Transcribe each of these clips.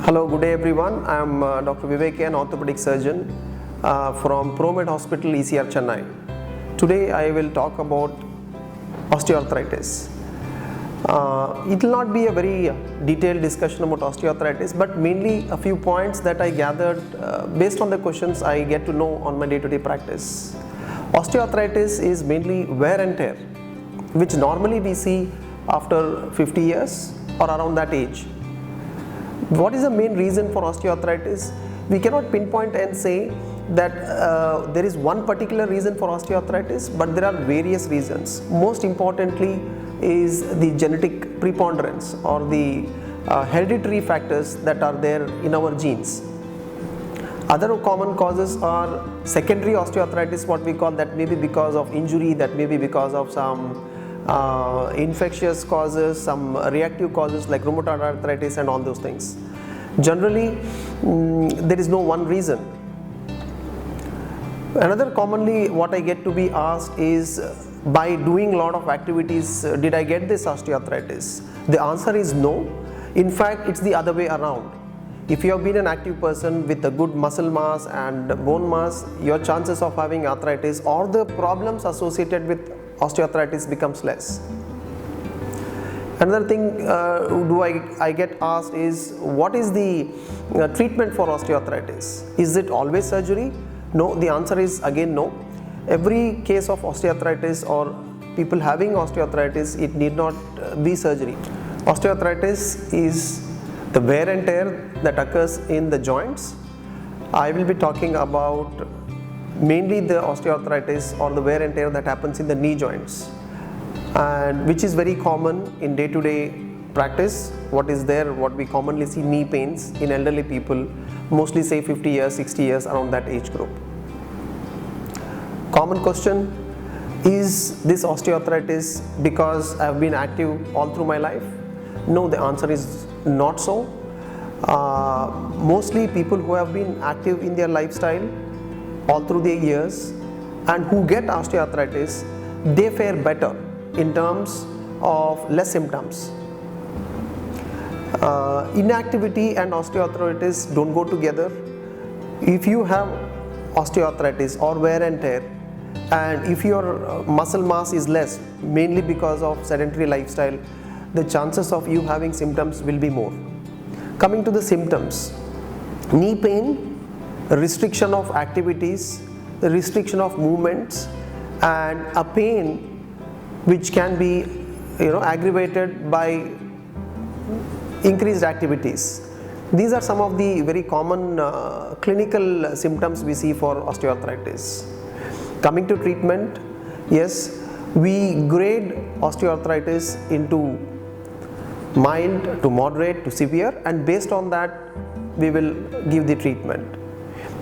Hello, good day everyone. I am Dr. Vivek A N, Orthopedic Surgeon from Promed Hospital, ECR, Chennai. Today I will talk about osteoarthritis. It will not be a very detailed discussion about osteoarthritis, but mainly a few points that I gathered based on the questions I get to know on my day-to-day practice. Osteoarthritis is mainly wear and tear, which normally we see after 50 years or around that age. What is the main reason for osteoarthritis? We cannot pinpoint and say that there is one particular reason for osteoarthritis, but there are various reasons. Most importantly is the genetic preponderance or the hereditary factors that are there in our genes. Other common causes are secondary osteoarthritis, what we call, that may be because of injury, that may be because of some infectious causes, some reactive causes like rheumatoid arthritis and all those things. Generally, there is no one reason. Another commonly what I get to be asked is, by doing a lot of activities, did I get this osteoarthritis? The answer is no. In fact, it's the other way around. If you have been an active person with a good muscle mass and bone mass, your chances of having arthritis or the problems associated with osteoarthritis becomes less. Another thing I get asked is, what is the treatment for osteoarthritis? Is it always surgery? No, the answer is again no. Every case of osteoarthritis or people having osteoarthritis, it need not be surgery. Osteoarthritis is the wear and tear that occurs in the joints. I will be talking about mainly the osteoarthritis or the wear and tear that happens in the knee joints, and which is very common in day-to-day practice. What we commonly see, knee pains in elderly people, mostly say 50 years, 60 years, around that age group. Common question: is this osteoarthritis because I have been active all through my life? No, the answer is not so. Mostly people who have been active in their lifestyle all through their years and who get osteoarthritis, they fare better in terms of less symptoms. Inactivity and osteoarthritis don't go together. If you have osteoarthritis or wear and tear, and if your muscle mass is less, mainly because of sedentary lifestyle, the chances of you having symptoms will be more. Coming to the symptoms: knee pain, restriction of activities, restriction of movements, and a pain which can be aggravated by increased activities. These are some of the very common clinical symptoms we see for osteoarthritis. Coming to treatment, yes, we grade osteoarthritis into mild to moderate to severe, and based on that we will give the treatment.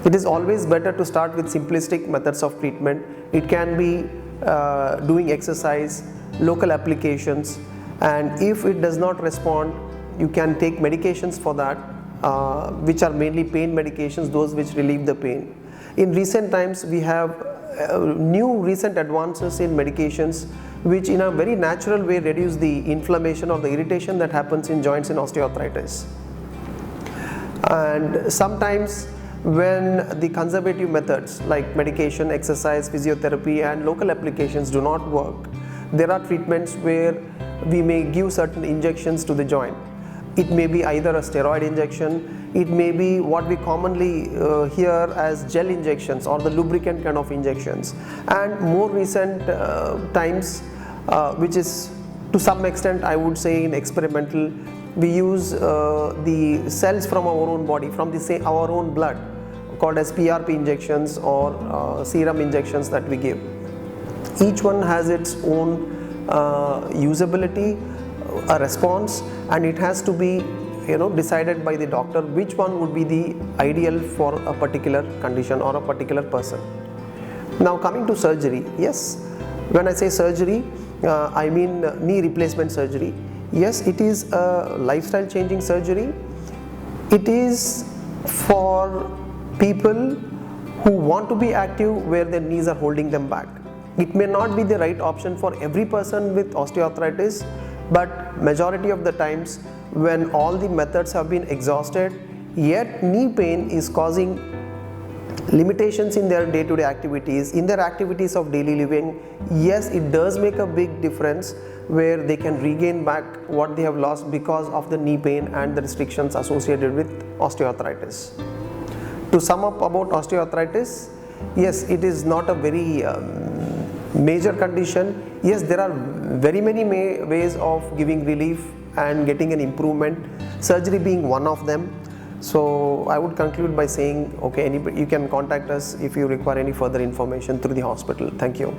It is always better to start with simplistic methods of treatment. It can be doing exercise, local applications, and if it does not respond, you can take medications for that, which are mainly pain medications, those which relieve the pain. In recent times, we have recent advances in medications which in a very natural way reduce the inflammation or the irritation that happens in joints in osteoarthritis. And sometimes when the conservative methods like medication, exercise, physiotherapy and local applications do not work, there are treatments where we may give certain injections to the joint. It may be either a steroid injection, it may be what we commonly hear as gel injections or the lubricant kind of injections, and more recent times, which is to some extent I would say in experimental, we use the cells from our own body, from our own blood, called as PRP injections or serum injections that we give. Each one has its own usability, a response, and it has to be decided by the doctor which one would be the ideal for a particular condition or a particular person. Now coming to surgery, yes, when I say surgery, I mean knee replacement surgery. Yes, it is a lifestyle changing surgery. It is for people who want to be active where their knees are holding them back. It may not be the right option for every person with osteoarthritis, but majority of the times when all the methods have been exhausted, yet knee pain is causing limitations in their day-to-day activities, in their activities of daily living, yes, it does make a big difference where they can regain back what they have lost because of the knee pain and the restrictions associated with osteoarthritis. To sum up about osteoarthritis, yes, it is not a very major condition. Yes, there are very many ways of giving relief and getting an improvement, surgery being one of them. So I would conclude by saying, okay, you can contact us if you require any further information through the hospital. Thank you.